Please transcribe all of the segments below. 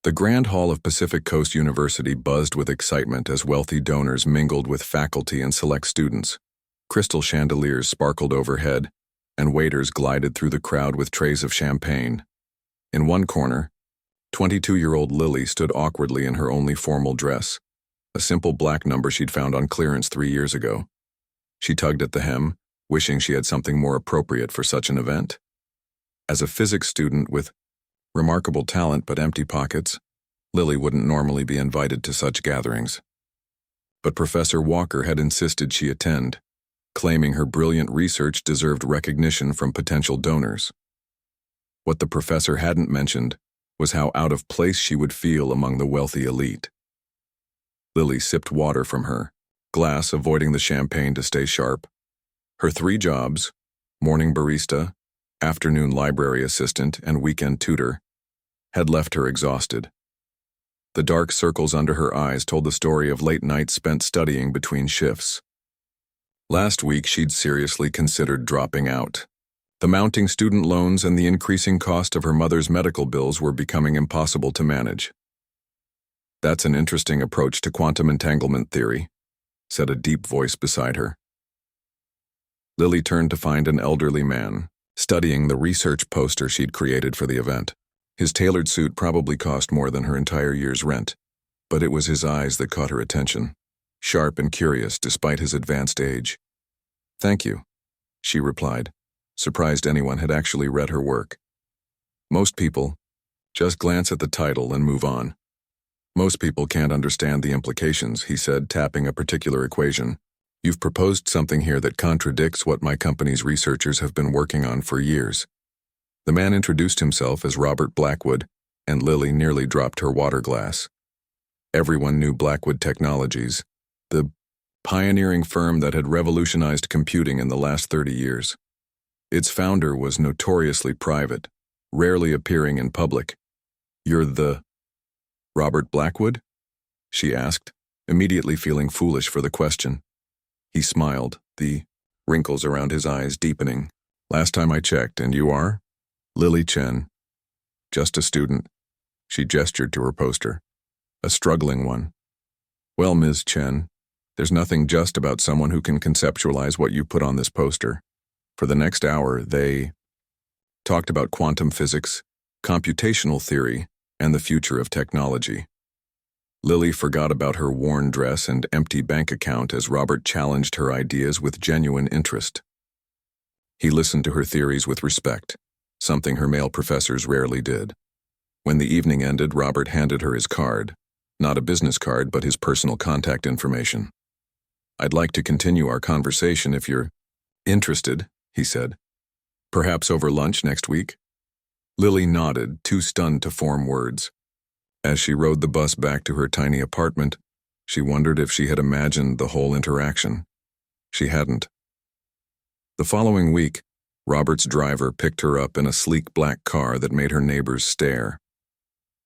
The Grand Hall of Pacific Coast University buzzed with excitement as wealthy donors mingled with faculty and select students. Crystal chandeliers sparkled overhead, and waiters glided through the crowd with trays of champagne. In one corner, 22-year-old Lily stood awkwardly in her only formal dress, a simple black number she'd found on clearance 3 years ago. She tugged at the hem, wishing she had something more appropriate for such an event. As a physics student with remarkable talent but empty pockets, Lily wouldn't normally be invited to such gatherings. But Professor Walker had insisted she attend, claiming her brilliant research deserved recognition from potential donors. What the professor hadn't mentioned was how out of place she would feel among the wealthy elite. Lily sipped water from her glass, avoiding the champagne to stay sharp. Her 3 jobs, morning barista, afternoon library assistant, and weekend tutor, had left her exhausted. The dark circles under her eyes told the story of late nights spent studying between shifts. Last week, she'd seriously considered dropping out. The mounting student loans and the increasing cost of her mother's medical bills were becoming impossible to manage. "That's an interesting approach to quantum entanglement theory," said a deep voice beside her. Lily turned to find an elderly man, studying the research poster she'd created for the event. His tailored suit probably cost more than her entire year's rent, but it was his eyes that caught her attention, sharp and curious despite his advanced age. "Thank you," she replied, surprised anyone had actually read her work. "Most people just glance at the title and move on. Most people can't understand the implications," he said, tapping a particular equation. "You've proposed something here that contradicts what my company's researchers have been working on for years." The man introduced himself as Robert Blackwood, and Lily nearly dropped her water glass. Everyone knew Blackwood Technologies, the pioneering firm that had revolutionized computing in the last 30 years. Its founder was notoriously private, rarely appearing in public. "You're the Robert Blackwood?" she asked, immediately feeling foolish for the question. He smiled, the wrinkles around his eyes deepening. "Last time I checked, and you are?" "Lily Chen. Just a student." She gestured to her poster. "A struggling one." "Well, Ms. Chen, there's nothing just about someone who can conceptualize what you put on this poster." For the next hour, they talked about quantum physics, computational theory, and the future of technology. Lily forgot about her worn dress and empty bank account as Robert challenged her ideas with genuine interest. He listened to her theories with respect, something her male professors rarely did. When the evening ended, Robert handed her his card, not a business card, but his personal contact information. "I'd like to continue our conversation if you're interested," he said. "Perhaps over lunch next week?" Lily nodded, too stunned to form words. As she rode the bus back to her tiny apartment, she wondered if she had imagined the whole interaction. She hadn't. The following week, Robert's driver picked her up in a sleek black car that made her neighbors stare.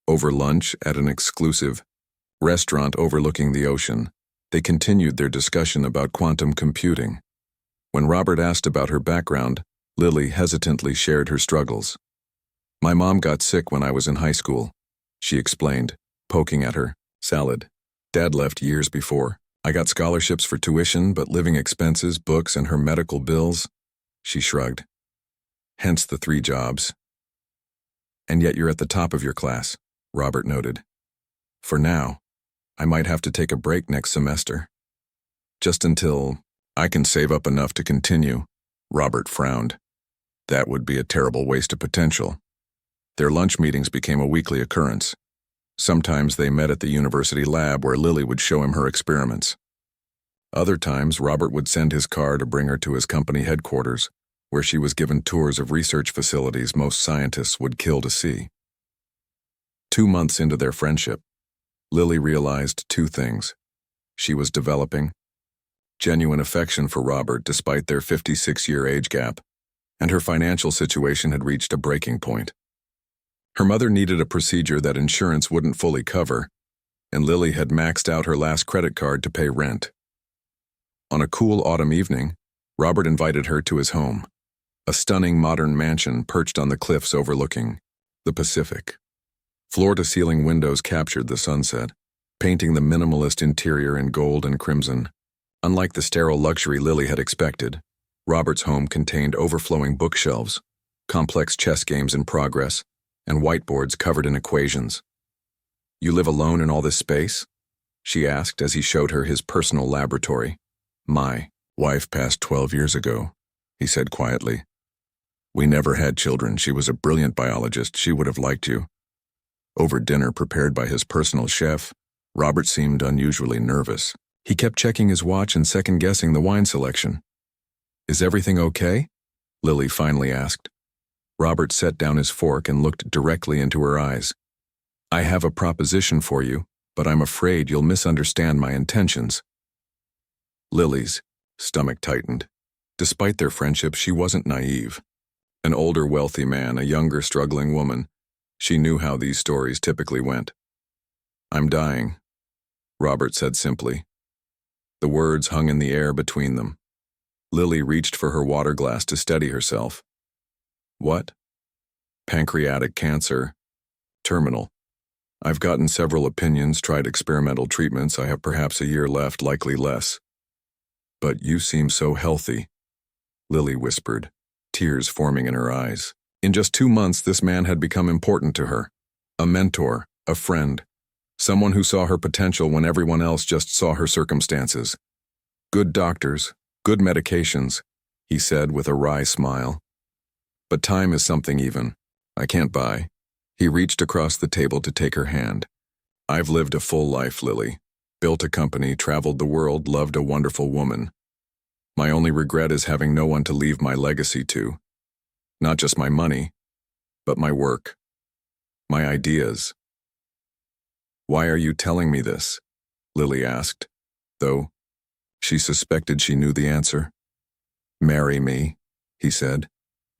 Over lunch at an exclusive restaurant overlooking the ocean, they continued their discussion about quantum computing. When Robert asked about her background, Lily hesitantly shared her struggles. "My mom got sick when I was in high school," she explained, poking at her salad. "Dad left years before. I got scholarships for tuition, but living expenses, books, and her medical bills," she shrugged. "Hence the 3 jobs." "And yet you're at the top of your class," Robert noted. "For now, I might have to take a break next semester. Just until I can save up enough to continue." Robert frowned. That would be a terrible waste of potential. Their lunch meetings became a weekly occurrence. Sometimes they met at the university lab where Lily would show him her experiments. Other times, Robert would send his car to bring her to his company headquarters, where she was given tours of research facilities most scientists would kill to see. 2 months into their friendship, Lily realized 2 things. She was developing genuine affection for Robert despite their 56-year age gap, and her financial situation had reached a breaking point. Her mother needed a procedure that insurance wouldn't fully cover, and Lily had maxed out her last credit card to pay rent. On a cool autumn evening, Robert invited her to his home, a stunning modern mansion perched on the cliffs overlooking the Pacific. Floor-to-ceiling windows captured the sunset, painting the minimalist interior in gold and crimson. Unlike the sterile luxury Lily had expected, Robert's home contained overflowing bookshelves, complex chess games in progress, and whiteboards covered in equations. "You live alone in all this space?" she asked as he showed her his personal laboratory. "My wife passed 12 years ago," he said quietly. "We never had children. She was a brilliant biologist. She would have liked you." Over dinner prepared by his personal chef, Robert seemed unusually nervous. He kept checking his watch and second-guessing the wine selection. "Is everything okay?" Lily finally asked. Robert set down his fork and looked directly into her eyes. "I have a proposition for you, but I'm afraid you'll misunderstand my intentions." Lily's stomach tightened. Despite their friendship, she wasn't naive. An older, wealthy man, a younger, struggling woman. She knew how these stories typically went. "I'm dying," Robert said simply. The words hung in the air between them. Lily reached for her water glass to steady herself. "What?" "Pancreatic cancer. Terminal. I've gotten several opinions, tried experimental treatments. I have perhaps a year left, likely less." "But you seem so healthy," Lily whispered, tears forming in her eyes. In just 2 months, this man had become important to her. A mentor, a friend, someone who saw her potential when everyone else just saw her circumstances. "Good doctors, good medications," he said with a wry smile. "But time is something even I can't buy." He reached across the table to take her hand. "I've lived a full life, Lily. Built a company, traveled the world, loved a wonderful woman. My only regret is having no one to leave my legacy to. Not just my money, but my work, my ideas." "Why are you telling me this?" Lily asked, though she suspected she knew the answer. "Marry me," he said.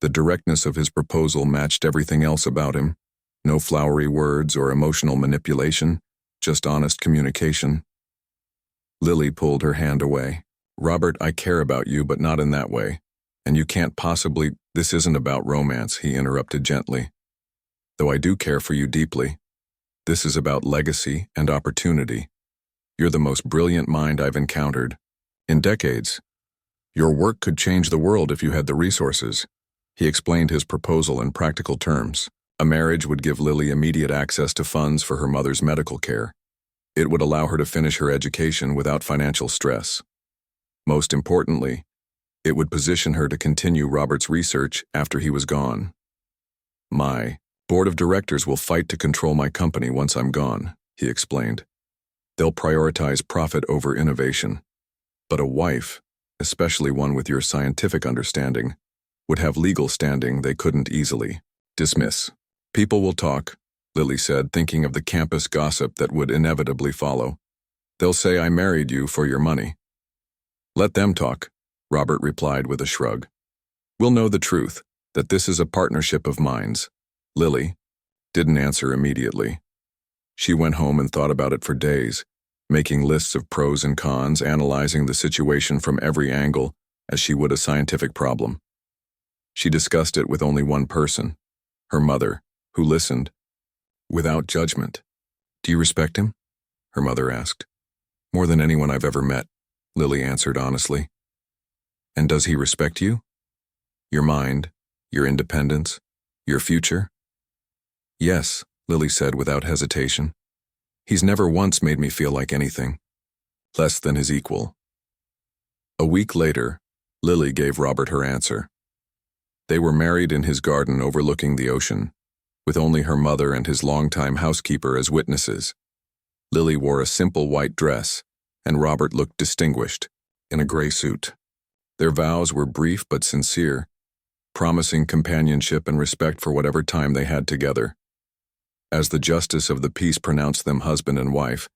The directness of his proposal matched everything else about him. No flowery words or emotional manipulation, just honest communication. Lily pulled her hand away. "Robert, I care about you, but not in that way. And you can't possibly—" "This isn't about romance," he interrupted gently. "Though I do care for you deeply. This is about legacy and opportunity. You're the most brilliant mind I've encountered in decades. Your work could change the world if you had the resources." He explained his proposal in practical terms. A marriage would give Lily immediate access to funds for her mother's medical care. It would allow her to finish her education without financial stress. Most importantly, it would position her to continue Robert's research after he was gone. "My board of directors will fight to control my company once I'm gone," he explained. "They'll prioritize profit over innovation. But a wife, especially one with your scientific understanding, would have legal standing they couldn't easily dismiss." "People will talk," Lily said, thinking of the campus gossip that would inevitably follow. "They'll say I married you for your money." "Let them talk," Robert replied with a shrug. "We'll know the truth, that this is a partnership of minds." Lily didn't answer immediately. She went home and thought about it for days, making lists of pros and cons, analyzing the situation from every angle as she would a scientific problem. She discussed it with only one person, her mother, who listened without judgment. "Do you respect him?" her mother asked. "More than anyone I've ever met," Lily answered honestly. "And does he respect you? Your mind, your independence, your future?" "Yes," Lily said without hesitation. "He's never once made me feel like anything less than his equal." A week later, Lily gave Robert her answer. They were married in his garden overlooking the ocean, with only her mother and his longtime housekeeper as witnesses. Lily wore a simple white dress, and Robert looked distinguished, in a gray suit. Their vows were brief but sincere, promising companionship and respect for whatever time they had together. As the justice of the peace pronounced them husband and wife,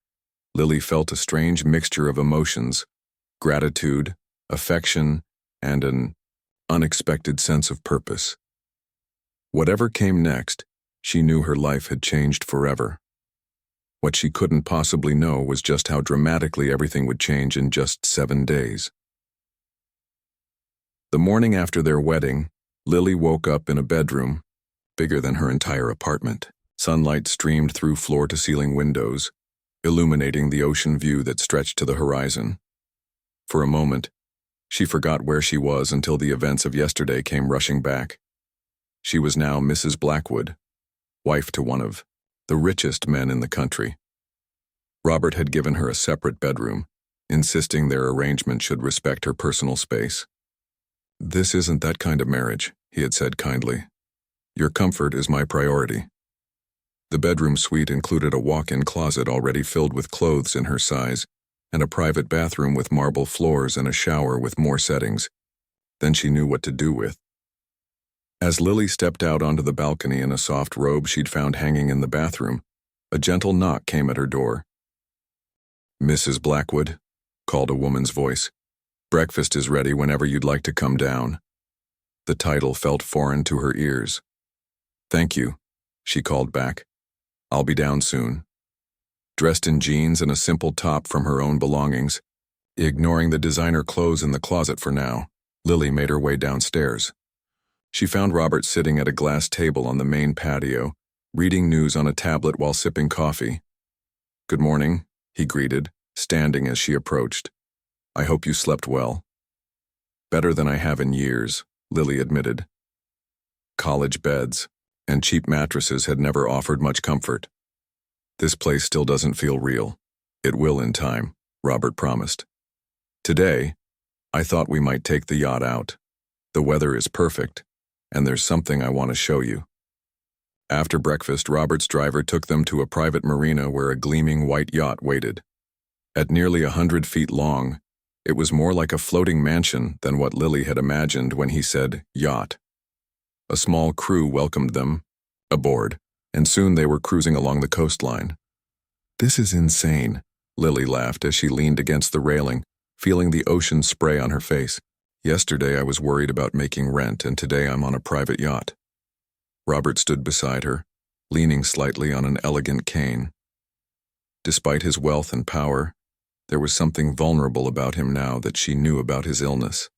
Lily felt a strange mixture of emotions, gratitude, affection, and an unexpected sense of purpose. Whatever came next, she knew her life had changed forever. What she couldn't possibly know was just how dramatically everything would change in just 7 days. The morning after their wedding, Lily woke up in a bedroom bigger than her entire apartment. Sunlight streamed through floor-to-ceiling windows, illuminating the ocean view that stretched to the horizon. For a moment, she forgot where she was until the events of yesterday came rushing back. She was now Mrs. Blackwood, wife to one of the richest men in the country. Robert had given her a separate bedroom, insisting their arrangement should respect her personal space. "This isn't that kind of marriage," he had said kindly. "Your comfort is my priority." The bedroom suite included a walk-in closet already filled with clothes in her size, and a private bathroom with marble floors and a shower with more settings than she knew what to do with. As Lily stepped out onto the balcony in a soft robe she'd found hanging in the bathroom, a gentle knock came at her door. "Mrs. Blackwood," called a woman's voice. "Breakfast is ready whenever you'd like to come down." The title felt foreign to her ears. "Thank you," she called back. "I'll be down soon." Dressed in jeans and a simple top from her own belongings, ignoring the designer clothes in the closet for now, Lily made her way downstairs. She found Robert sitting at a glass table on the main patio, reading news on a tablet while sipping coffee. "Good morning," he greeted, standing as she approached. "I hope you slept well." "Better than I have in years," Lily admitted. College beds and cheap mattresses had never offered much comfort. "This place still doesn't feel real." "It will in time," Robert promised. "Today, I thought we might take the yacht out. The weather is perfect, and there's something I want to show you." After breakfast, Robert's driver took them to a private marina where a gleaming white yacht waited. At nearly 100 feet long, it was more like a floating mansion than what Lily had imagined when he said yacht. A small crew welcomed them aboard, and soon they were cruising along the coastline. "This is insane," Lily laughed as she leaned against the railing, feeling the ocean spray on her face. "Yesterday I was worried about making rent, and today I'm on a private yacht." Robert stood beside her, leaning slightly on an elegant cane. Despite his wealth and power, there was something vulnerable about him now that she knew about his illness.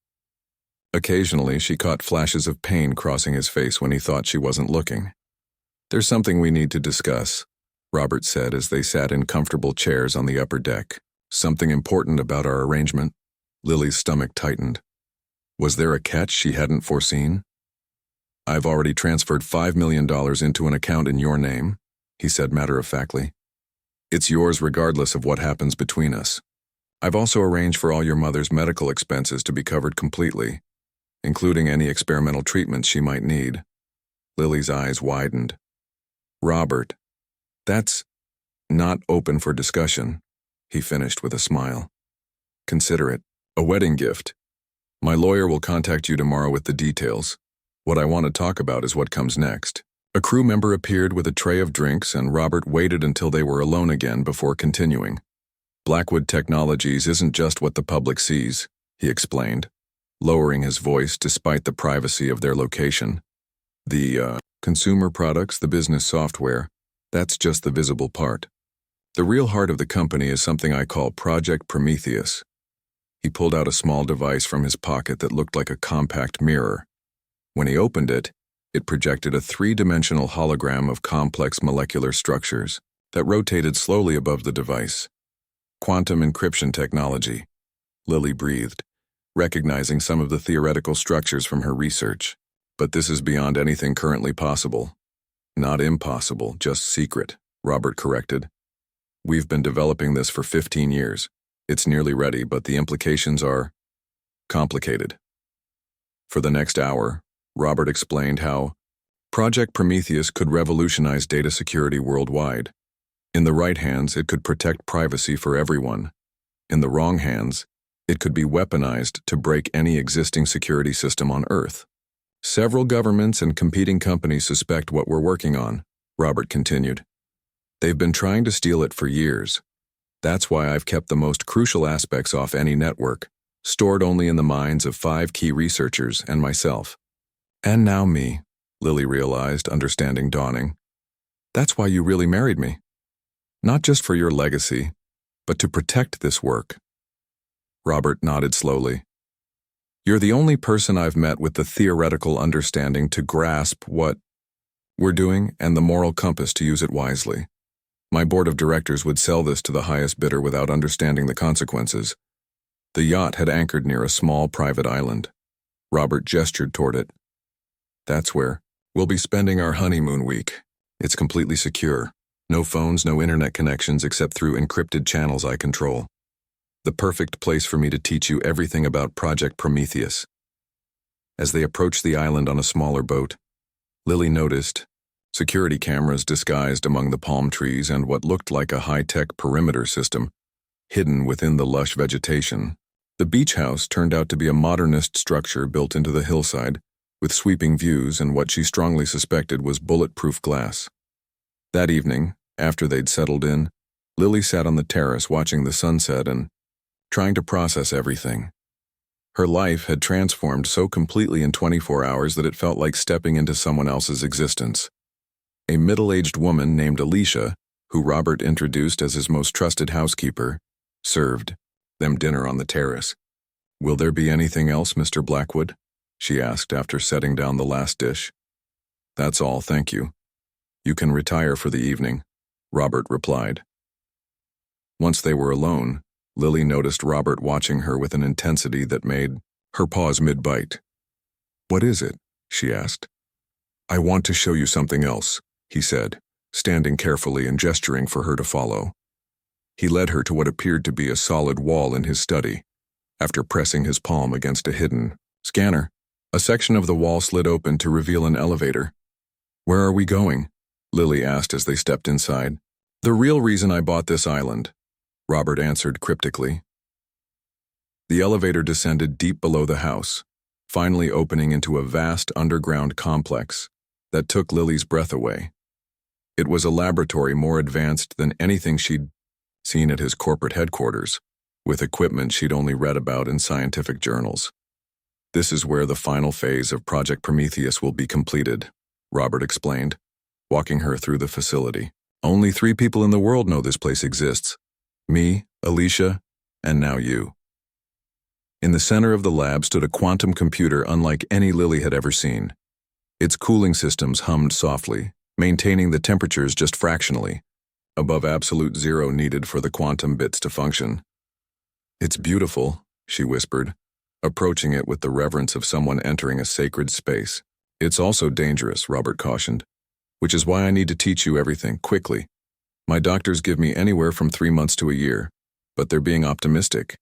Occasionally, she caught flashes of pain crossing his face when he thought she wasn't looking. "There's something we need to discuss," Robert said as they sat in comfortable chairs on the upper deck. "Something important about our arrangement." Lily's stomach tightened. Was there a catch she hadn't foreseen? "I've already transferred $5 million into an account in your name," he said matter-of-factly. "It's yours regardless of what happens between us. I've also arranged for all your mother's medical expenses to be covered completely, including any experimental treatments she might need." Lily's eyes widened. "Robert, that's not open for discussion," he finished with a smile. "Consider it a wedding gift. My lawyer will contact you tomorrow with the details. What I want to talk about is what comes next." A crew member appeared with a tray of drinks, and Robert waited until they were alone again before continuing. "Blackwood Technologies isn't just what the public sees," he explained, lowering his voice despite the privacy of their location. "The consumer products, the business software, that's just the visible part. The real heart of the company is something I call Project Prometheus." He pulled out a small device from his pocket that looked like a compact mirror. When he opened it, it projected a three-dimensional hologram of complex molecular structures that rotated slowly above the device. "Quantum encryption technology," Lily breathed, recognizing some of the theoretical structures from her research. "But this is beyond anything currently possible." "Not impossible, just secret," Robert corrected. "We've been developing this for 15 years. It's nearly ready, but the implications are complicated." For the next hour, Robert explained how Project Prometheus could revolutionize data security worldwide. In the right hands, it could protect privacy for everyone. In the wrong hands, it could be weaponized to break any existing security system on Earth. "Several governments and competing companies suspect what we're working on," Robert continued. "They've been trying to steal it for years. That's why I've kept the most crucial aspects off any network, stored only in the minds of 5 key researchers and myself." "And now me," Lily realized, understanding dawning. "That's why you really married me. Not just for your legacy, but to protect this work." Robert nodded slowly. "You're the only person I've met with the theoretical understanding to grasp what we're doing and the moral compass to use it wisely. My board of directors would sell this to the highest bidder without understanding the consequences. The yacht had anchored near a small private island. Robert gestured toward it. That's where we'll be spending our honeymoon week. It's completely secure. No phones, no internet connections except through encrypted channels I control. The perfect place for me to teach you everything about Project Prometheus. As they approached the island on a smaller boat, Lily noticed security cameras disguised among the palm trees and what looked like a high-tech perimeter system hidden within the lush vegetation. The beach house turned out to be a modernist structure built into the hillside, with sweeping views and what she strongly suspected was bulletproof glass. That evening, after they'd settled in, Lily sat on the terrace watching the sunset and trying to process everything. Her life had transformed so completely in 24 hours that it felt like stepping into someone else's existence. A middle-aged woman named Alicia, who Robert introduced as his most trusted housekeeper, served them dinner on the terrace. "Will there be anything else, Mr. Blackwood?" she asked after setting down the last dish. "That's all, thank you. You can retire for the evening," Robert replied. Once they were alone, Lily noticed Robert watching her with an intensity that made her pause mid-bite. "What is it?" she asked. "I want to show you something else," he said, standing carefully and gesturing for her to follow. He led her to what appeared to be a solid wall in his study. After pressing his palm against a hidden scanner, a section of the wall slid open to reveal an elevator. "Where are we going?" Lily asked as they stepped inside. "The real reason I bought this island," Robert answered cryptically. The elevator descended deep below the house, finally opening into a vast underground complex that took Lily's breath away. It was a laboratory more advanced than anything she'd seen at his corporate headquarters, with equipment she'd only read about in scientific journals. "This is where the final phase of Project Prometheus will be completed," Robert explained, walking her through the facility. "Only 3 people in the world know this place exists. Me, Alicia, and now you." In the center of the lab stood a quantum computer unlike any Lily had ever seen. Its cooling systems hummed softly, maintaining the temperatures just fractionally, above absolute zero needed for the quantum bits to function. "It's beautiful," she whispered, approaching it with the reverence of someone entering a sacred space. "It's also dangerous," Robert cautioned, "which is why I need to teach you everything, quickly. My doctors give me anywhere from 3 months to a year, but they're being optimistic."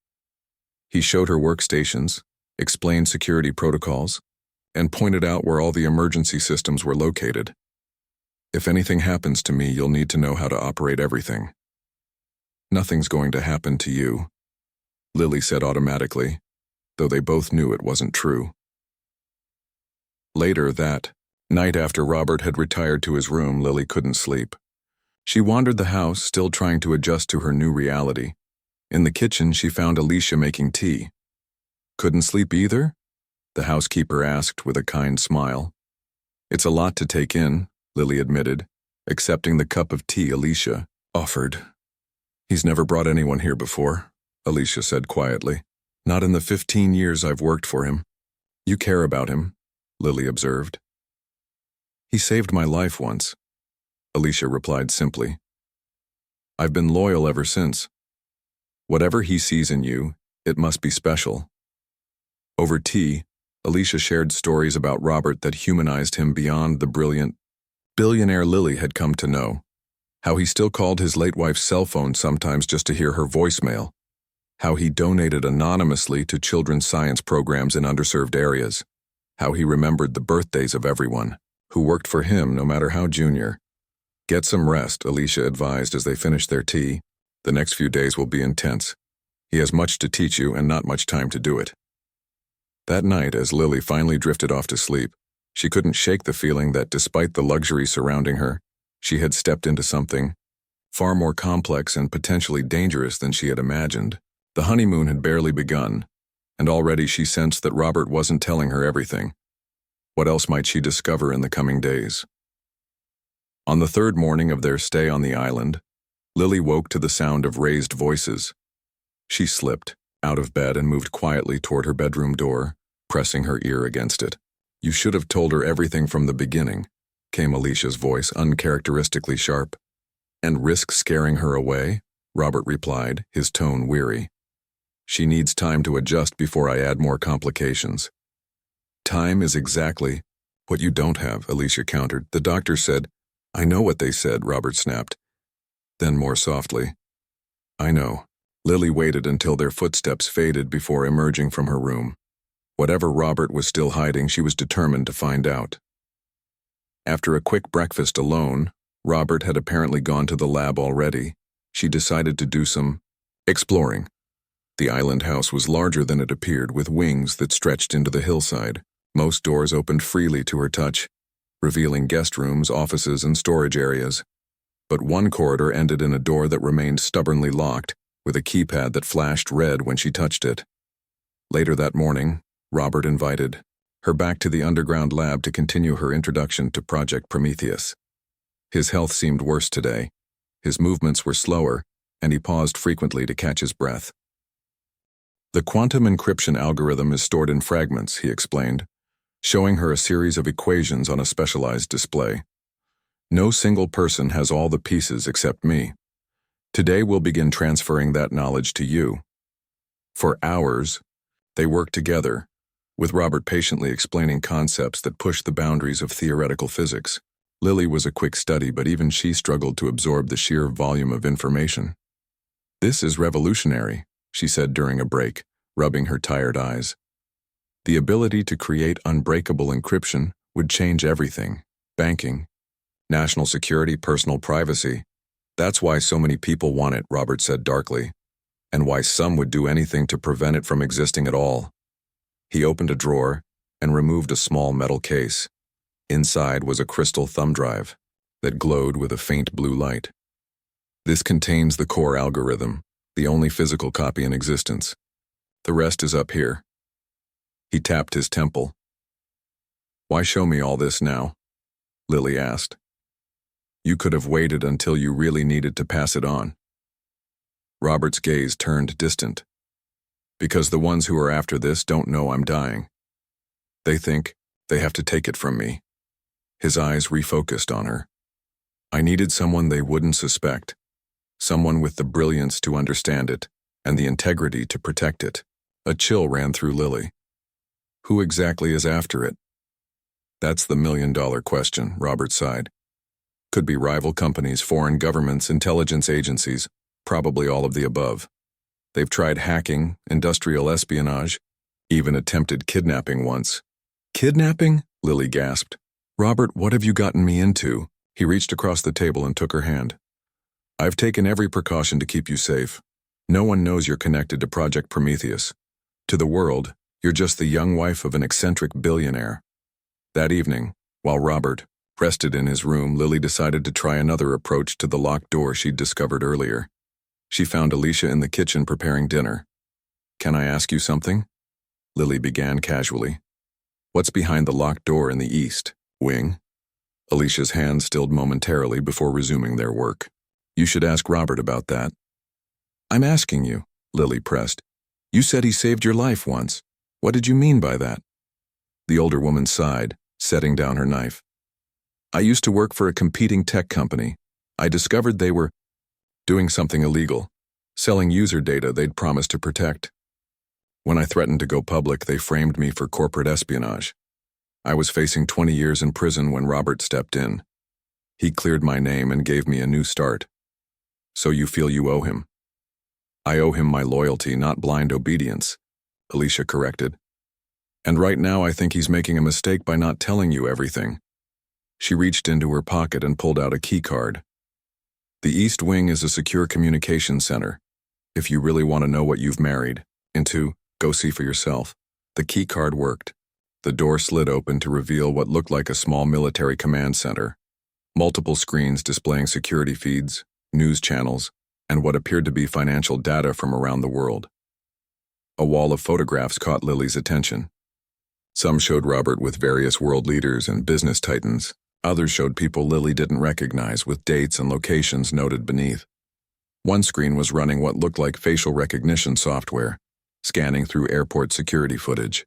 He showed her workstations, explained security protocols, and pointed out where all the emergency systems were located. "If anything happens to me, you'll need to know how to operate everything." "Nothing's going to happen to you," Lily said automatically, though they both knew it wasn't true. Later that night, after Robert had retired to his room, Lily couldn't sleep. She wandered the house, still trying to adjust to her new reality. In the kitchen, she found Alicia making tea. "Couldn't sleep either?" the housekeeper asked with a kind smile. "It's a lot to take in," Lily admitted, accepting the cup of tea Alicia offered. "He's never brought anyone here before," Alicia said quietly. "Not in the 15 years I've worked for him." "You care about him," Lily observed. "He saved my life once," Alicia replied simply. "I've been loyal ever since. Whatever he sees in you, it must be special." Over tea, Alicia shared stories about Robert that humanized him beyond the brilliant billionaire Lily had come to know. How he still called his late wife's cell phone sometimes just to hear her voicemail. How he donated anonymously to children's science programs in underserved areas. How he remembered the birthdays of everyone who worked for him, no matter how junior. "Get some rest," Alicia advised as they finished their tea. "The next few days will be intense. He has much to teach you and not much time to do it." That night, as Lily finally drifted off to sleep, she couldn't shake the feeling that despite the luxury surrounding her, she had stepped into something far more complex and potentially dangerous than she had imagined. The honeymoon had barely begun, and already she sensed that Robert wasn't telling her everything. What else might she discover in the coming days? On the 3rd morning of their stay on the island, Lily woke to the sound of raised voices. She slipped out of bed and moved quietly toward her bedroom door, pressing her ear against it. "You should have told her everything from the beginning," came Alicia's voice, uncharacteristically sharp. And risk scaring her away? Robert replied, his tone weary. She needs time to adjust before I add more complications. Time is exactly what you don't have, Alicia countered. The doctor said. I know what they said, Robert snapped. Then more softly. I know. Lily waited until their footsteps faded before emerging from her room. Whatever Robert was still hiding, she was determined to find out. After a quick breakfast alone, Robert had apparently gone to the lab already. She decided to do some exploring. The island house was larger than it appeared, with wings that stretched into the hillside. Most doors opened freely to her touch, revealing guest rooms, offices, and storage areas. But one corridor ended in a door that remained stubbornly locked, with a keypad that flashed red when she touched it. Later that morning, Robert invited her back to the underground lab to continue her introduction to Project Prometheus. His health seemed worse today. His movements were slower, and he paused frequently to catch his breath. The quantum encryption algorithm is stored in fragments, he explained, showing her a series of equations on a specialized display. No single person has all the pieces except me. Today we'll begin transferring that knowledge to you. For hours, they worked together, with Robert patiently explaining concepts that pushed the boundaries of theoretical physics. Lily was a quick study, but even she struggled to absorb the sheer volume of information. This is revolutionary, she said during a break, rubbing her tired eyes. The ability to create unbreakable encryption would change everything: banking, national security, personal privacy. That's why so many people want it, Robert said darkly, and why some would do anything to prevent it from existing at all. He opened a drawer and removed a small metal case. Inside was a crystal thumb drive that glowed with a faint blue light. This contains the core algorithm, the only physical copy in existence. The rest is up here. He tapped his temple. Why show me all this now? Lily asked. You could have waited until you really needed to pass it on. Robert's gaze turned distant. Because the ones who are after this don't know I'm dying. They think they have to take it from me. His eyes refocused on her. I needed someone they wouldn't suspect. Someone with the brilliance to understand it, and the integrity to protect it. A chill ran through Lily. Who exactly is after it? That's the million-dollar question, Robert sighed. Could be rival companies, foreign governments, intelligence agencies, probably all of the above. They've tried hacking, industrial espionage, even attempted kidnapping once. Kidnapping? Lily gasped. Robert, what have you gotten me into? He reached across the table and took her hand. I've taken every precaution to keep you safe. No one knows you're connected to Project Prometheus. To the world, you're just the young wife of an eccentric billionaire. That evening, while Robert rested in his room, Lily decided to try another approach to the locked door she'd discovered earlier. She found Alicia in the kitchen preparing dinner. Can I ask you something? Lily began casually. What's behind the locked door in the east wing? Alicia's hands stilled momentarily before resuming their work. You should ask Robert about that. I'm asking you, Lily pressed. You said he saved your life once. What did you mean by that? The older woman sighed, setting down her knife. I used to work for a competing tech company. I discovered they were doing something illegal, selling user data they'd promised to protect. When I threatened to go public, they framed me for corporate espionage. I was facing 20 years in prison when Robert stepped in. He cleared my name and gave me a new start. So you feel you owe him? I owe him my loyalty, not blind obedience, Alicia corrected. And right now I think he's making a mistake by not telling you everything. She reached into her pocket and pulled out a key card. The East Wing is a secure communications center. If you really want to know what you've married into, go see for yourself. The key card worked. The door slid open to reveal what looked like a small military command center. Multiple screens displaying security feeds, news channels, and what appeared to be financial data from around the world. A wall of photographs caught Lily's attention. Some showed Robert with various world leaders and business titans. Others showed people Lily didn't recognize, with dates and locations noted beneath. One screen was running what looked like facial recognition software, scanning through airport security footage.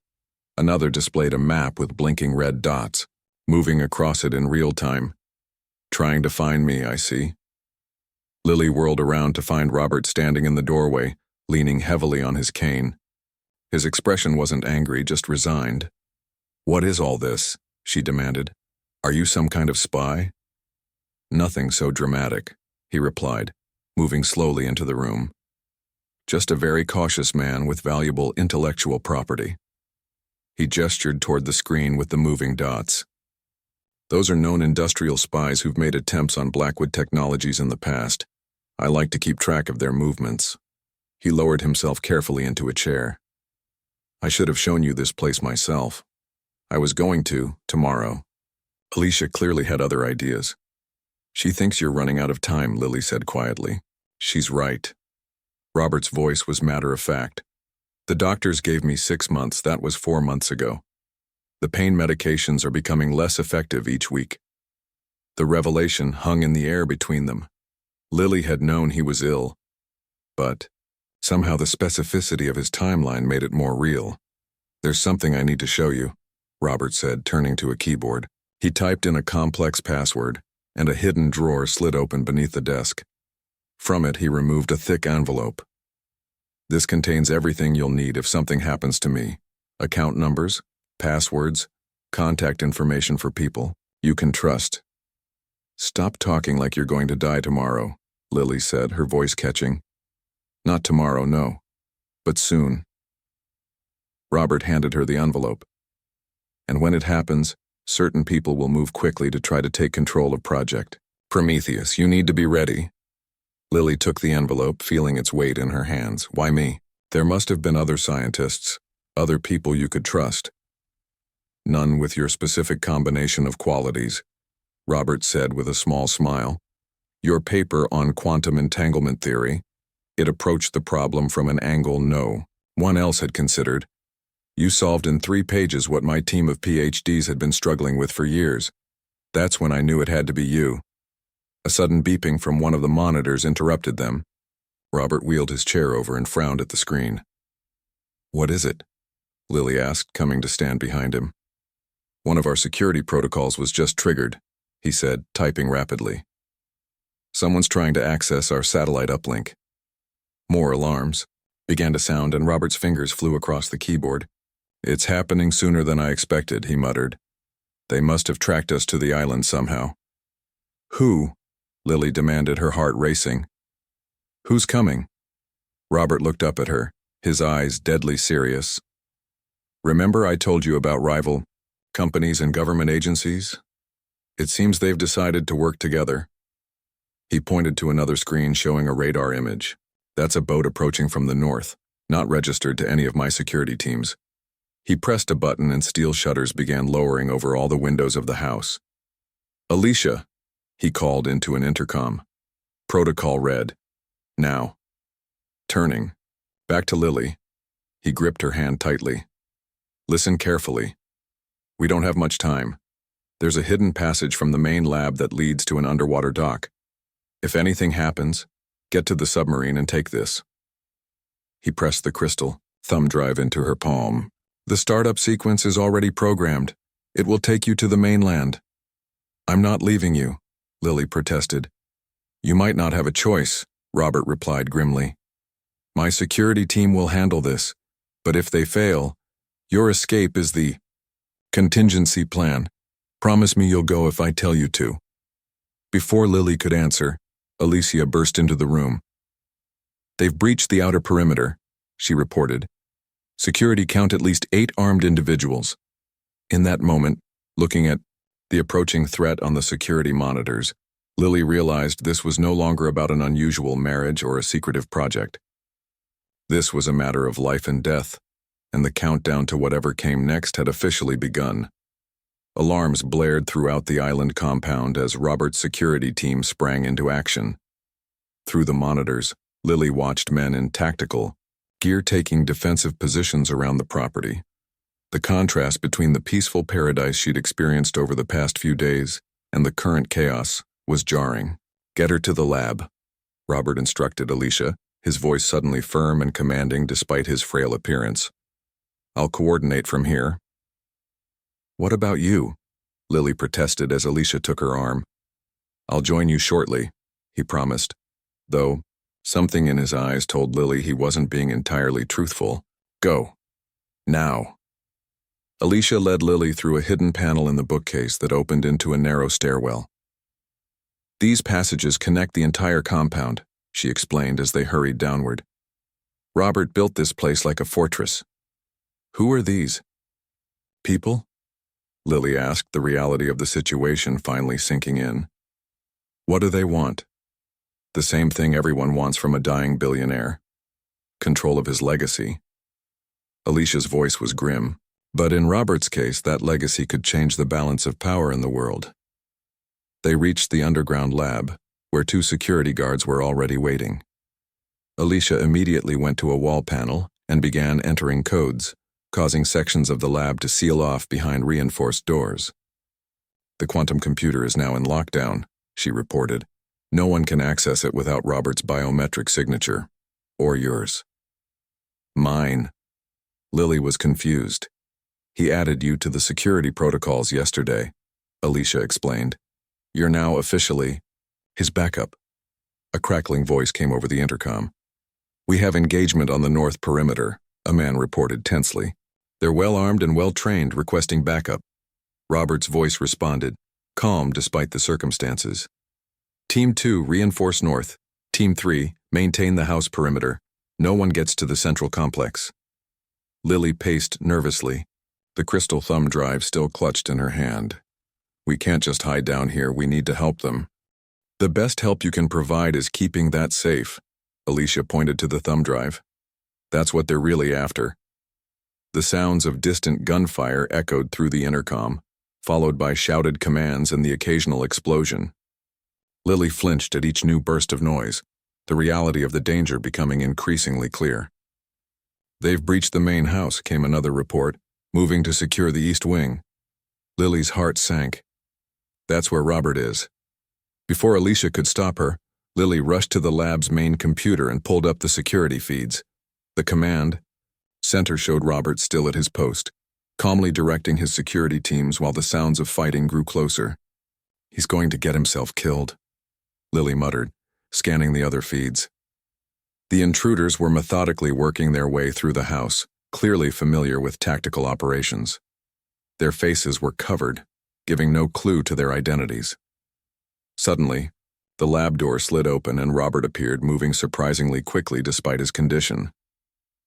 Another displayed a map with blinking red dots, moving across it in real time. Trying to find me, I see. Lily whirled around to find Robert standing in the doorway, leaning heavily on his cane. His expression wasn't angry, just resigned. "What is all this?" she demanded. "Are you some kind of spy?" "Nothing so dramatic," he replied, moving slowly into the room. "Just a very cautious man with valuable intellectual property." He gestured toward the screen with the moving dots. "Those are known industrial spies who've made attempts on Blackwood Technologies in the past. I like to keep track of their movements." He lowered himself carefully into a chair. "I should have shown you this place myself. I was going to, tomorrow." Alicia clearly had other ideas. "She thinks you're running out of time," Lily said quietly. "She's right." Robert's voice was matter-of-fact. "The doctors gave me 6 months. That was 4 months ago. The pain medications are becoming less effective each week." The revelation hung in the air between them. Lily had known he was ill, but somehow the specificity of his timeline made it more real. "There's something I need to show you," Robert said, turning to a keyboard. He typed in a complex password, and a hidden drawer slid open beneath the desk. From it, he removed a thick envelope. "This contains everything you'll need if something happens to me. Account numbers, passwords, contact information for people you can trust." "Stop talking like you're going to die tomorrow," Lily said, her voice catching. "Not tomorrow, no. But soon." Robert handed her the envelope. "And when it happens, certain people will move quickly to try to take control of Project Prometheus. You need to be ready." Lily took the envelope, feeling its weight in her hands. "Why me?" "There must have been other scientists, other people you could trust." "None with your specific combination of qualities," Robert said with a small smile. "Your paper on quantum entanglement theory, it approached the problem from an angle no one else had considered. You solved in 3 pages what my team of PhDs had been struggling with for years. That's when I knew it had to be you." A sudden beeping from one of the monitors interrupted them. Robert wheeled his chair over and frowned at the screen. "What is it?" Lily asked, coming to stand behind him. "One of our security protocols was just triggered," he said, typing rapidly. "Someone's trying to access our satellite uplink." More alarms began to sound, and Robert's fingers flew across the keyboard. "It's happening sooner than I expected," he muttered. "They must have tracked us to the island somehow." "Who?" Lily demanded, her heart racing. "Who's coming?" Robert looked up at her, his eyes deadly serious. "Remember I told you about rival companies and government agencies? It seems they've decided to work together." He pointed to another screen showing a radar image. "That's a boat approaching from the north, not registered to any of my security teams." He pressed a button and steel shutters began lowering over all the windows of the house. "Alicia," he called into an intercom. Protocol read. "Now." Turning back to Lily, he gripped her hand tightly. "Listen carefully. We don't have much time. There's a hidden passage from the main lab that leads to an underwater dock. If anything happens, get to the submarine and take this." He pressed the crystal thumb drive into her palm. "The startup sequence is already programmed. It will take you to the mainland." "I'm not leaving you," Lily protested. "You might not have a choice," Robert replied grimly. "My security team will handle this, but if they fail, your escape is the contingency plan. Promise me you'll go if I tell you to." Before Lily could answer, Alicia burst into the room. "They've breached the outer perimeter," she reported. "Security count at least 8 armed individuals." In that moment, looking at the approaching threat on the security monitors, Lily realized this was no longer about an unusual marriage or a secretive project. This was a matter of life and death, and the countdown to whatever came next had officially begun. Alarms blared throughout the island compound as Robert's security team sprang into action. Through the monitors, Lily watched men in tactical, gear taking defensive positions around the property. The contrast between the peaceful paradise she'd experienced over the past few days and the current chaos was jarring. "Get her to the lab," Robert instructed Alicia, his voice suddenly firm and commanding despite his frail appearance. "I'll coordinate from here." "What about you?" Lily protested as Alicia took her arm. "I'll join you shortly," he promised, though something in his eyes told Lily he wasn't being entirely truthful. "Go. Now." Alicia led Lily through a hidden panel in the bookcase that opened into a narrow stairwell. "These passages connect the entire compound," she explained as they hurried downward. "Robert built this place like a fortress." "Who are these people?" Lily asked, the reality of the situation finally sinking in. "What do they want?" "The same thing everyone wants from a dying billionaire. Control of his legacy." Alicia's voice was grim, but in Robert's case, that legacy could change the balance of power in the world. They reached the underground lab, where 2 security guards were already waiting. Alicia immediately went to a wall panel and began entering codes, causing sections of the lab to seal off behind reinforced doors. "The quantum computer is now in lockdown," she reported. "No one can access it without Robert's biometric signature. Or yours." "Mine." Lily was confused. "He added you to the security protocols yesterday," Alicia explained. "You're now officially his backup." A crackling voice came over the intercom. "We have engagement on the north perimeter," a man reported tensely. "They're well-armed and well-trained, requesting backup." Robert's voice responded, calm despite the circumstances. "Team 2, reinforce north. Team 3, maintain the house perimeter. No one gets to the central complex." Lily paced nervously, the crystal thumb drive still clutched in her hand. "We can't just hide down here, we need to help them." "The best help you can provide is keeping that safe," Alicia pointed to the thumb drive. "That's what they're really after." The sounds of distant gunfire echoed through the intercom, followed by shouted commands and the occasional explosion. Lily flinched at each new burst of noise, the reality of the danger becoming increasingly clear. "They've breached the main house," came another report, moving to secure the east wing. Lily's heart sank. "That's where Robert is." Before Alicia could stop her, Lily rushed to the lab's main computer and pulled up the security feeds. The command center showed Robert still at his post, calmly directing his security teams while the sounds of fighting grew closer. "He's going to get himself killed," Lily muttered, scanning the other feeds. The intruders were methodically working their way through the house, clearly familiar with tactical operations. Their faces were covered, giving no clue to their identities. Suddenly, the lab door slid open and Robert appeared, moving surprisingly quickly despite his condition.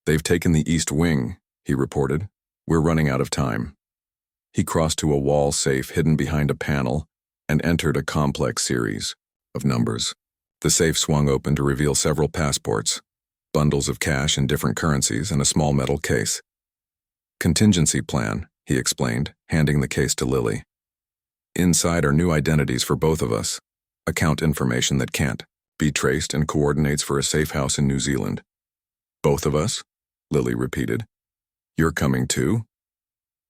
"They've taken the east wing," he reported. "We're running out of time." He crossed to a wall safe hidden behind a panel and entered a complex series of numbers. The safe swung open to reveal several passports, bundles of cash in different currencies, and a small metal case. "Contingency plan," he explained, handing the case to Lily. "Inside are new identities for both of us, account information that can't be traced, and coordinates for a safe house in New Zealand." "Both of us?" Lily repeated. "You're coming too?"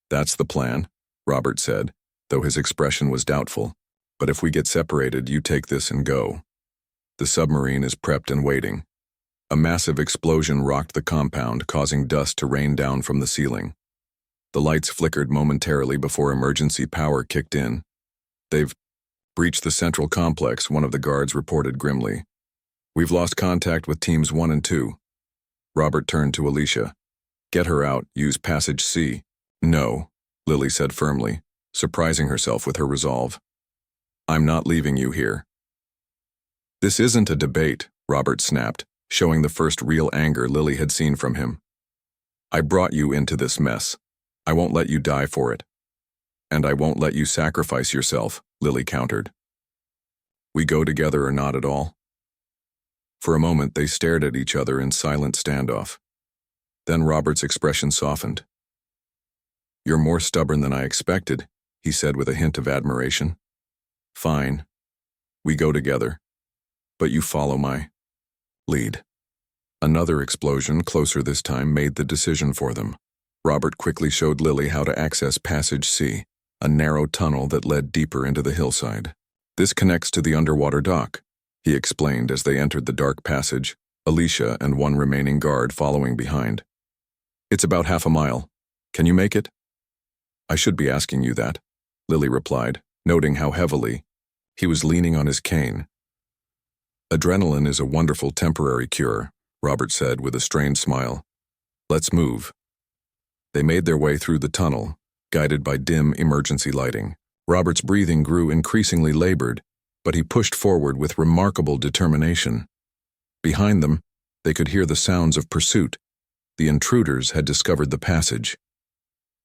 "That's the plan," Robert said, though his expression was doubtful. "But if we get separated, you take this and go. The submarine is prepped and waiting." A massive explosion rocked the compound, causing dust to rain down from the ceiling. The lights flickered momentarily before emergency power kicked in. "They've breached the central complex," one of the guards reported grimly. "We've lost contact with teams 1 and 2. Robert turned to Alicia. "Get her out, use passage C." "No," Lily said firmly, surprising herself with her resolve. "I'm not leaving you here." "This isn't a debate," Robert snapped, showing the first real anger Lily had seen from him. "I brought you into this mess. I won't let you die for it." "And I won't let you sacrifice yourself," Lily countered. "We go together or not at all?" For a moment they stared at each other in silent standoff. Then Robert's expression softened. "You're more stubborn than I expected," he said with a hint of admiration. "Fine. We go together. But you follow my lead." Another explosion, closer this time, made the decision for them. Robert quickly showed Lily how to access Passage C, a narrow tunnel that led deeper into the hillside. "This connects to the underwater dock," he explained as they entered the dark passage, Alicia and one remaining guard following behind. "It's about half a mile. Can you make it?" "I should be asking you that," Lily replied, noting how heavily he was leaning on his cane. Adrenaline is a wonderful temporary cure, Robert said with a strained smile. Let's move. They made their way through the tunnel, guided by dim emergency lighting. Robert's breathing grew increasingly labored, but he pushed forward with remarkable determination. Behind them, they could hear the sounds of pursuit. The intruders had discovered the passage.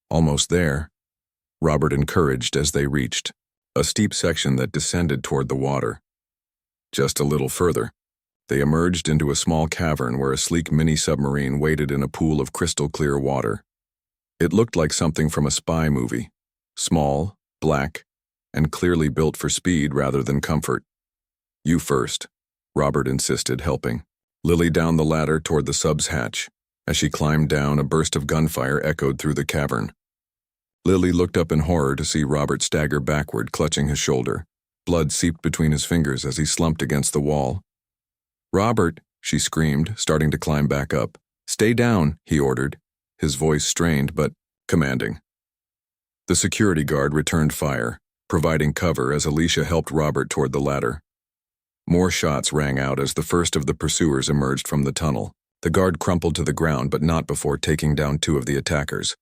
Almost there, Robert encouraged as they reached a steep section that descended toward the water. Just a little further, they emerged into a small cavern where a sleek mini-submarine waited in a pool of crystal-clear water. It looked like something from a spy movie, small, black, and clearly built for speed rather than comfort. You first, Robert insisted, helping Lily down the ladder toward the sub's hatch. As she climbed down, a burst of gunfire echoed through the cavern. Lily looked up in horror to see Robert stagger backward, clutching his shoulder. Blood seeped between his fingers as he slumped against the wall. "Robert," she screamed, starting to climb back up. "Stay down," he ordered, his voice strained but commanding. The security guard returned fire, providing cover as Alicia helped Robert toward the ladder. More shots rang out as the first of the pursuers emerged from the tunnel. The guard crumpled to the ground, but not before taking down two of the attackers.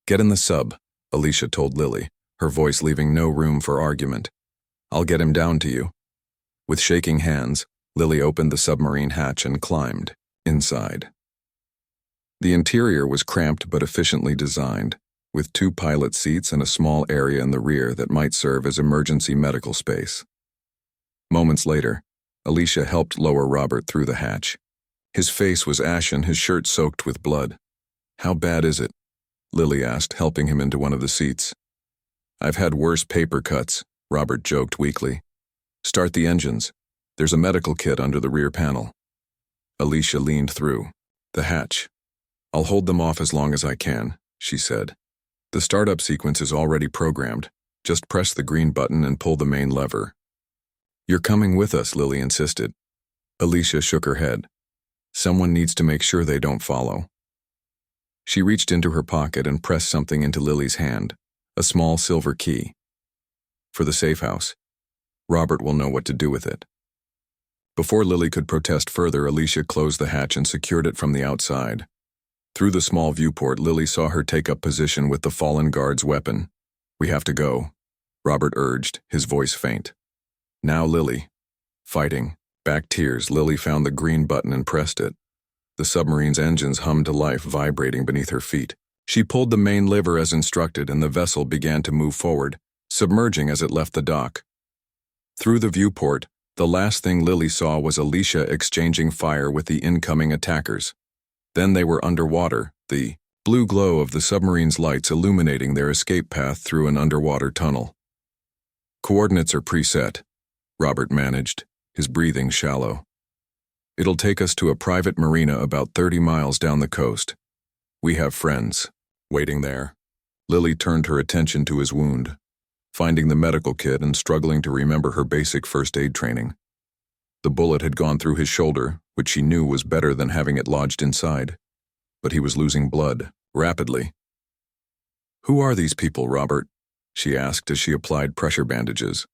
"Get in the sub," Alicia told Lily, her voice leaving no room for argument. "I'll get him down to you." With shaking hands, Lily opened the submarine hatch and climbed inside. The interior was cramped but efficiently designed, with two pilot seats and a small area in the rear that might serve as emergency medical space. Moments later, Alicia helped lower Robert through the hatch. His face was ashen, his shirt soaked with blood. "How bad is it?" Lily asked, helping him into one of the seats. "I've had worse paper cuts," Robert joked weakly. "Start the engines. There's a medical kit under the rear panel." Alicia leaned through the hatch. "I'll hold them off as long as I can," she said. "The startup sequence is already programmed. Just press the green button and pull the main lever." "You're coming with us," Lily insisted. Alicia shook her head. "Someone needs to make sure they don't follow." She reached into her pocket and pressed something into Lily's hand, a small silver key. "For the safe house. Robert will know what to do with it." Before Lily could protest further, Alicia closed the hatch and secured it from the outside. Through the small viewport, Lily saw her take up position with the fallen guard's weapon. "We have to go," Robert urged, his voice faint. "Now, Lily." Fighting back tears, Lily found the green button and pressed it. The submarine's engines hummed to life, vibrating beneath her feet. She pulled the main lever as instructed, and the vessel began to move forward, submerging as it left the dock. Through the viewport, the last thing Lily saw was Alicia exchanging fire with the incoming attackers. Then they were underwater, the blue glow of the submarine's lights illuminating their escape path through an underwater tunnel. "Coordinates are preset," Robert managed, his breathing shallow. "It'll take us to a private marina about 30 miles down the coast. We have friends waiting there." Lily turned her attention to his wound, finding the medical kit and struggling to remember her basic first aid training. The bullet had gone through his shoulder, which she knew was better than having it lodged inside. But he was losing blood, rapidly. "Who are these people, Robert?" she asked as she applied pressure bandages.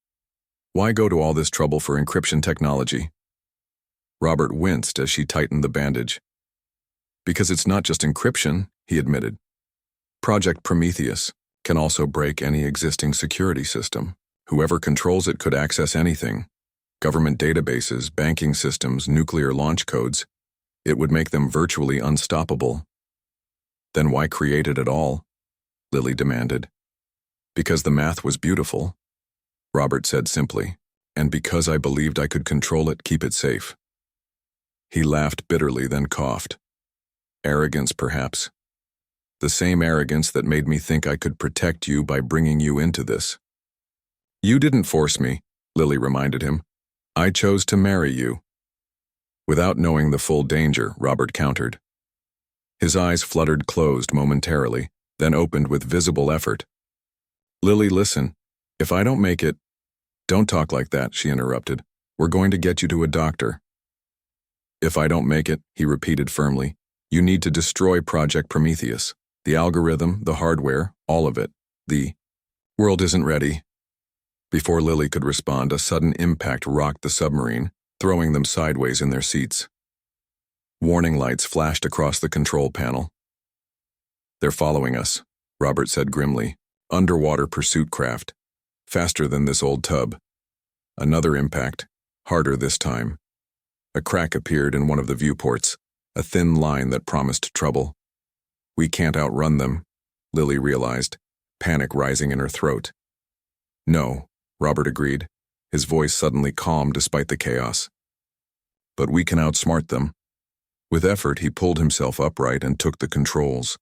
"Why go to all this trouble for encryption technology?" Robert winced as she tightened the bandage. "Because it's not just encryption," he admitted. "Project Prometheus can also break any existing security system. Whoever controls it could access anything. Government databases, banking systems, nuclear launch codes. It would make them virtually unstoppable." "Then why create it at all?" Lily demanded. "Because the math was beautiful," Robert said simply, "and because I believed I could control it, keep it safe." He laughed bitterly, then coughed. "Arrogance, perhaps. The same arrogance that made me think I could protect you by bringing you into this." "You didn't force me," Lily reminded him. "I chose to marry you." Without knowing the full danger, Robert countered. His eyes fluttered closed momentarily, then opened with visible effort. "Lily, listen. If I don't make it—" "Don't talk like that," she interrupted. "We're going to get you to a doctor." "If I don't make it," he repeated firmly, "you need to destroy Project Prometheus. The algorithm, the hardware, all of it. The World isn't ready. Before Lily could respond, a sudden impact rocked the submarine, throwing them sideways in their seats. Warning lights flashed across the control panel. They're following us, Robert said grimly. Underwater pursuit craft. Faster than this old tub. Another impact, harder this time. A crack appeared in one of the viewports, a thin line that promised trouble. We can't outrun them, Lily realized, panic rising in her throat. No, Robert agreed, his voice suddenly calm despite the chaos. But we can outsmart them. With effort, he pulled himself upright and took the controls.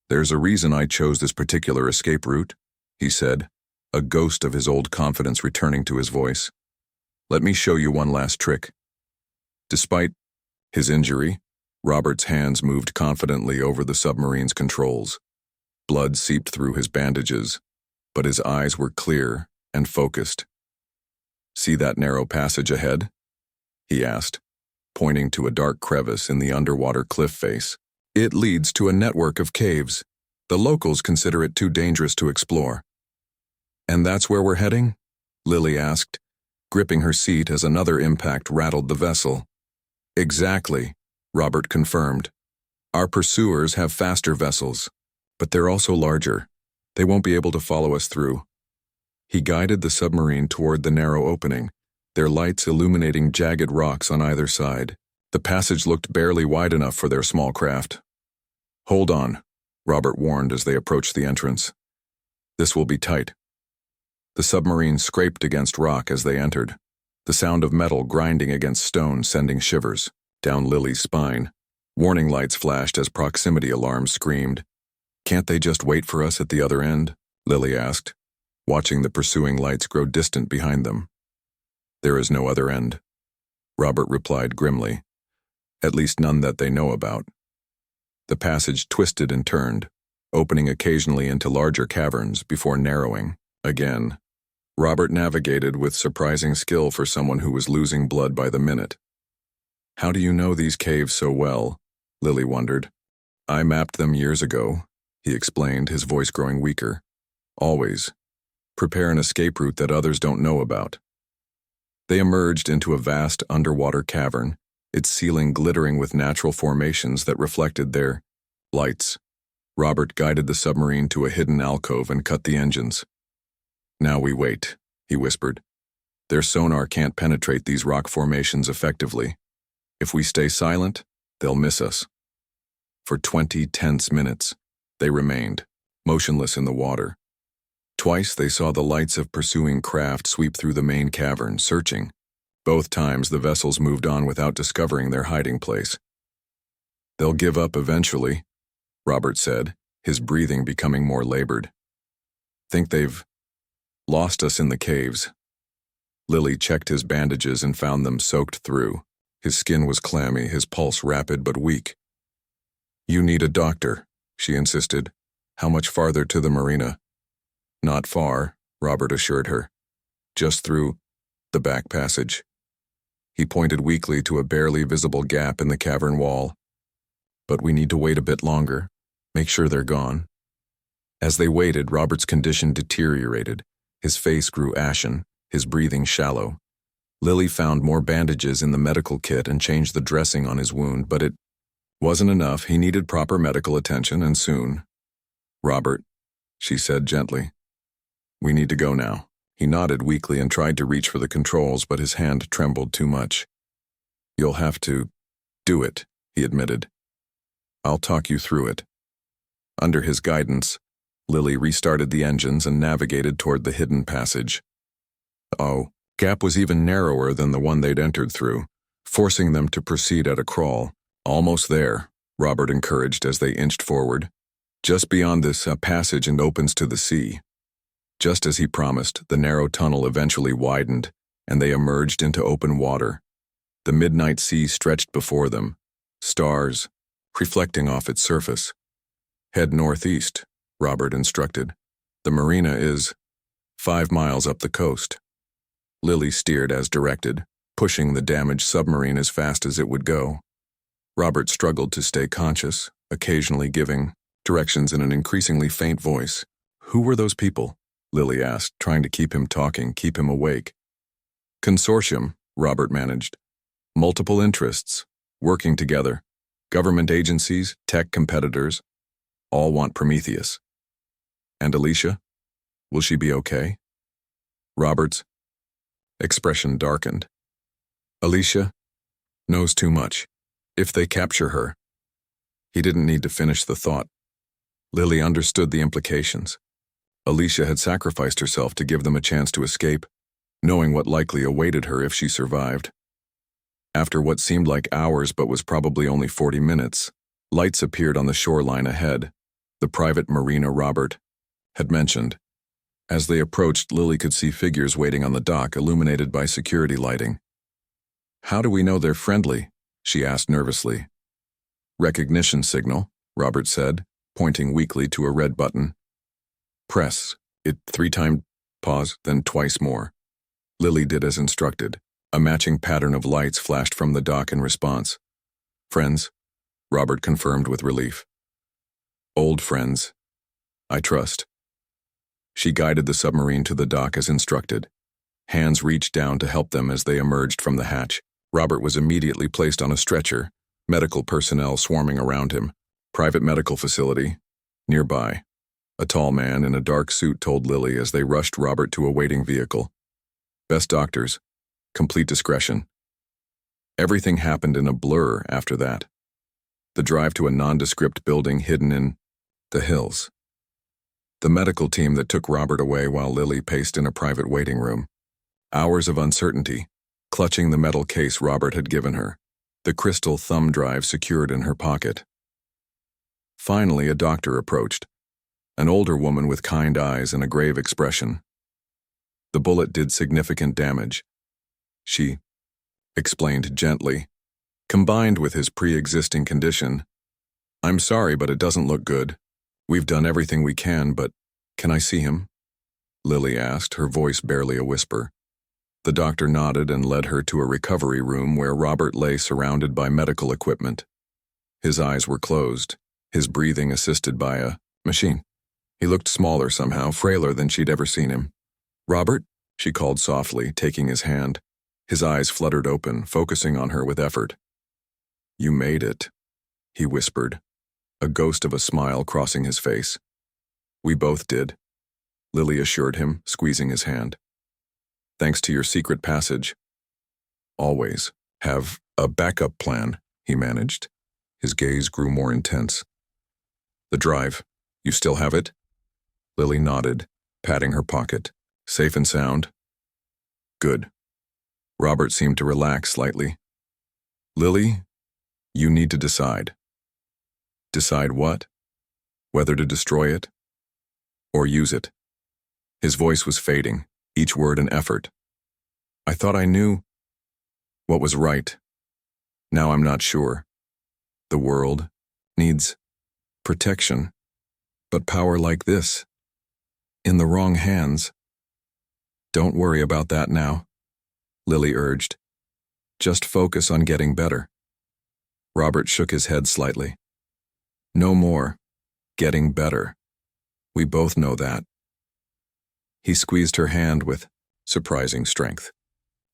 There's a reason I chose this particular escape route, he said, a ghost of his old confidence returning to his voice. Let me show you one last trick. Despite his injury, Robert's hands moved confidently over the submarine's controls. Blood seeped through his bandages, but his eyes were clear and focused. See that narrow passage ahead? He asked, pointing to a dark crevice in the underwater cliff face. It leads to a network of caves. The locals consider it too dangerous to explore. And that's where we're heading? Lily asked, gripping her seat as another impact rattled the vessel. Exactly, Robert confirmed. Our pursuers have faster vessels, but they're also larger. They won't be able to follow us through. He guided the submarine toward the narrow opening, their lights illuminating jagged rocks on either side. The passage looked barely wide enough for their small craft. Hold on, Robert warned as they approached the entrance. This will be tight. The submarine scraped against rock as they entered, the sound of metal grinding against stone sending shivers down Lily's spine. Warning lights flashed as proximity alarms screamed. Can't they just wait for us at the other end? Lily asked, watching the pursuing lights grow distant behind them. There is no other end, Robert replied grimly. At least none that they know about. The passage twisted and turned, opening occasionally into larger caverns before narrowing again. Robert navigated with surprising skill for someone who was losing blood by the minute. How do you know these caves so well? Lily wondered. I mapped them years ago, he explained, his voice growing weaker. Always. Prepare an escape route that others don't know about. They emerged into a vast underwater cavern, its ceiling glittering with natural formations that reflected their lights. Robert guided the submarine to a hidden alcove and cut the engines. Now we wait, he whispered. Their sonar can't penetrate these rock formations effectively. If we stay silent, they'll miss us. For 20 tense minutes, they remained, motionless in the water. Twice they saw the lights of pursuing craft sweep through the main cavern, searching. Both times the vessels moved on without discovering their hiding place. They'll give up eventually, Robert said, his breathing becoming more labored. Think they've lost us in the caves. Lily checked his bandages and found them soaked through. His skin was clammy, his pulse rapid but weak. You need a doctor, she insisted. How much farther to the marina? Not far, Robert assured her. Just through the back passage. He pointed weakly to a barely visible gap in the cavern wall. But we need to wait a bit longer. Make sure they're gone. As they waited, Robert's condition deteriorated. His face grew ashen, his breathing shallow. Lily found more bandages in the medical kit and changed the dressing on his wound, but it wasn't enough. He needed proper medical attention, and soon. Robert, she said gently. We need to go now. He nodded weakly and tried to reach for the controls, but his hand trembled too much. You'll have to do it, he admitted. I'll talk you through it. Under his guidance, Lily restarted the engines and navigated toward the hidden passage. Gap was even narrower than the one they'd entered through, forcing them to proceed at a crawl. Almost there, Robert encouraged as they inched forward. Just beyond this, a passage and opens to the sea. Just as he promised, the narrow tunnel eventually widened, and they emerged into open water. The midnight sea stretched before them, stars reflecting off its surface. Head northeast, Robert instructed. The marina is 5 miles up the coast. Lily steered as directed, pushing the damaged submarine as fast as it would go. Robert struggled to stay conscious, occasionally giving directions in an increasingly faint voice. Who were those people? Lily asked, trying to keep him talking, keep him awake. Consortium, Robert managed. Multiple interests, working together. Government agencies, tech competitors, all want Prometheus. And Alicia? Will she be okay? Robert's expression darkened. Alicia knows too much. If they capture her. He didn't need to finish the thought. Lily understood the implications. Alicia had sacrificed herself to give them a chance to escape, knowing what likely awaited her if she survived. After what seemed like hours but was probably only 40 minutes, lights appeared on the shoreline ahead, the private marina Robert had mentioned. As they approached, Lily could see figures waiting on the dock, illuminated by security lighting. How do we know they're friendly? She asked nervously. Recognition signal, Robert said, pointing weakly to a red button. Press it 3 times, pause, then twice more. Lily did as instructed. A matching pattern of lights flashed from the dock in response. Friends, Robert confirmed with relief. Old friends. I trust. She guided the submarine to the dock as instructed. Hands reached down to help them as they emerged from the hatch. Robert was immediately placed on a stretcher, medical personnel swarming around him. Private medical facility. Nearby. A tall man in a dark suit told Lily as they rushed Robert to a waiting vehicle. Best doctors. Complete discretion. Everything happened in a blur after that. The drive to a nondescript building hidden in the hills. The medical team that took Robert away while Lily paced in a private waiting room. Hours of uncertainty, clutching the metal case Robert had given her, the crystal thumb drive secured in her pocket. Finally, a doctor approached, an older woman with kind eyes and a grave expression. The bullet did significant damage. She explained gently, combined with his pre-existing condition. I'm sorry, but it doesn't look good. We've done everything we can, but can I see him? Lily asked, her voice barely a whisper. The doctor nodded and led her to a recovery room where Robert lay surrounded by medical equipment. His eyes were closed, his breathing assisted by a machine. He looked smaller somehow, frailer than she'd ever seen him. Robert, she called softly, taking his hand. His eyes fluttered open, focusing on her with effort. You made it, he whispered, a ghost of a smile crossing his face. We both did, Lily assured him, squeezing his hand. Thanks to your secret passage. Always have a backup plan, he managed. His gaze grew more intense. The drive, you still have it? Lily nodded, patting her pocket. Safe and sound? Good. Robert seemed to relax slightly. Lily, you need to decide. Decide what? Whether to destroy it? Or use it? His voice was fading, each word an effort. I thought I knew what was right. Now I'm not sure. The world needs protection, but power like this, in the wrong hands. Don't worry about that now, Lily urged. Just focus on getting better. Robert shook his head slightly. No more. Getting better. We both know that. He squeezed her hand with surprising strength.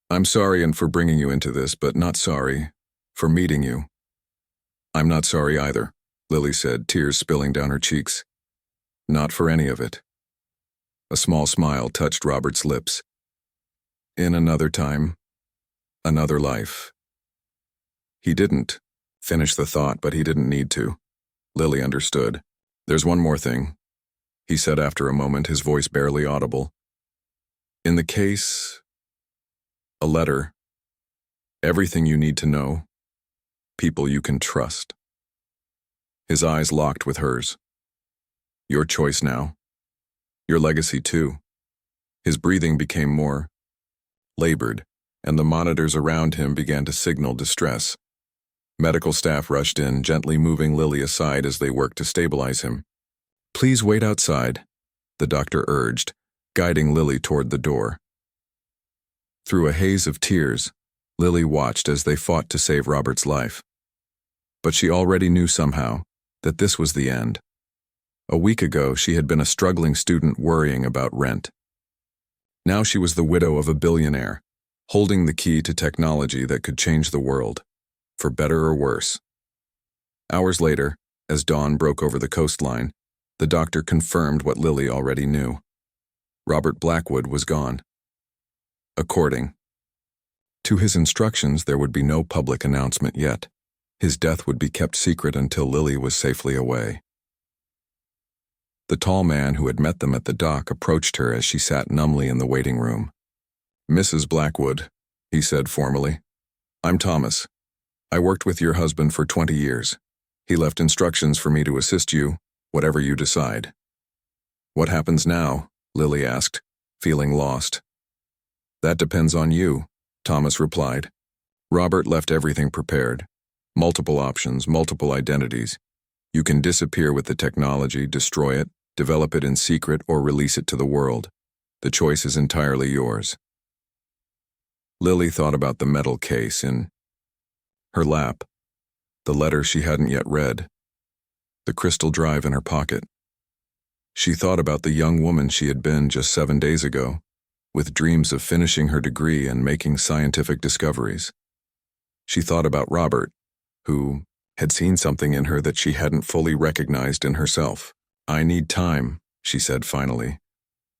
I'm sorry and for bringing you into this, but not sorry for meeting you. I'm not sorry either, Lily said, tears spilling down her cheeks. Not for any of it. A small smile touched Robert's lips. In another time, another life. He didn't finish the thought, but he didn't need to. Lily understood. There's one more thing, he said after a moment, his voice barely audible. In the case, a letter, everything you need to know, people you can trust. His eyes locked with hers. Your choice now. Your legacy too. His breathing became more labored, and the monitors around him began to signal distress. Medical staff rushed in, gently moving Lily aside as they worked to stabilize him. Please wait outside, the doctor urged, guiding Lily toward the door. Through a haze of tears, Lily watched as they fought to save Robert's life. But she already knew somehow that this was the end. A week ago, she had been a struggling student worrying about rent. Now she was the widow of a billionaire, holding the key to technology that could change the world, for better or worse. Hours later, as dawn broke over the coastline, the doctor confirmed what Lily already knew. Robert Blackwood was gone. According to his instructions, there would be no public announcement yet. His death would be kept secret until Lily was safely away. The tall man who had met them at the dock approached her as she sat numbly in the waiting room. "Mrs. Blackwood," he said formally. "I'm Thomas. I worked with your husband for 20 years. He left instructions for me to assist you, whatever you decide." "What happens now?" Lily asked, feeling lost. "That depends on you," Thomas replied. Robert left everything prepared. Multiple options, multiple identities. You can disappear with the technology, destroy it, develop it in secret, or release it to the world. The choice is entirely yours. Lily thought about the metal case in her lap, the letter she hadn't yet read, the crystal drive in her pocket. She thought about the young woman she had been just 7 days ago, with dreams of finishing her degree and making scientific discoveries. She thought about Robert, who had seen something in her that she hadn't fully recognized in herself. "I need time," she said finally.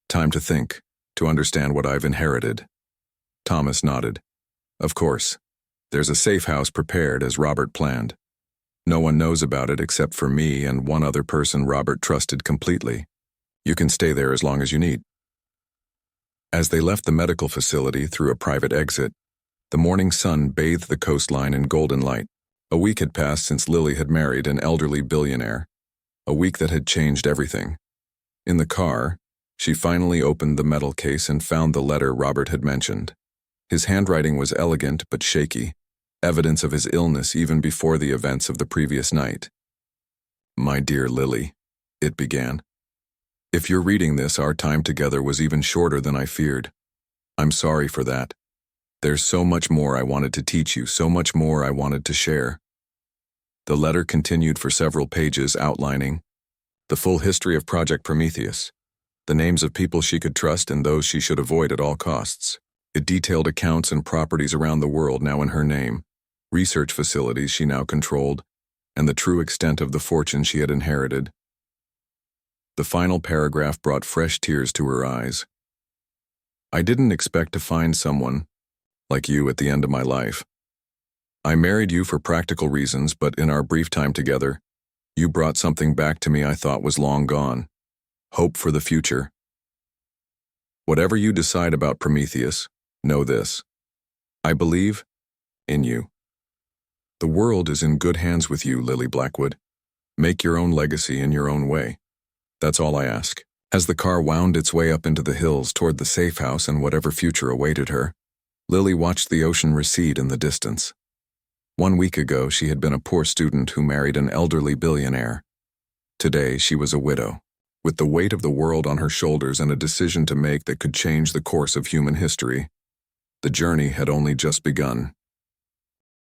"Time to think, to understand what I've inherited." Thomas nodded. "Of course. There's a safe house prepared as Robert planned. No one knows about it except for me and one other person Robert trusted completely. You can stay there as long as you need." As they left the medical facility through a private exit, the morning sun bathed the coastline in golden light. A week had passed since Lily had married an elderly billionaire, a week that had changed everything. In the car, she finally opened the metal case and found the letter Robert had mentioned. His handwriting was elegant but shaky, evidence of his illness even before the events of the previous night. "My dear Lily," it began. "If you're reading this, our time together was even shorter than I feared. I'm sorry for that. There's so much more I wanted to teach you, so much more I wanted to share." The letter continued for several pages, outlining the full history of Project Prometheus, the names of people she could trust and those she should avoid at all costs. It detailed accounts and properties around the world now in her name, research facilities she now controlled, and the true extent of the fortune she had inherited. The final paragraph brought fresh tears to her eyes. "I didn't expect to find someone like you at the end of my life. I married you for practical reasons, but in our brief time together, you brought something back to me I thought was long gone. Hope for the future. Whatever you decide about Prometheus, know this. I believe in you. The world is in good hands with you, Lily Blackwood. Make your own legacy in your own way. That's all I ask." As the car wound its way up into the hills toward the safe house and whatever future awaited her, Lily watched the ocean recede in the distance. 1 week ago, she had been a poor student who married an elderly billionaire. Today, she was a widow, with the weight of the world on her shoulders and a decision to make that could change the course of human history. The journey had only just begun.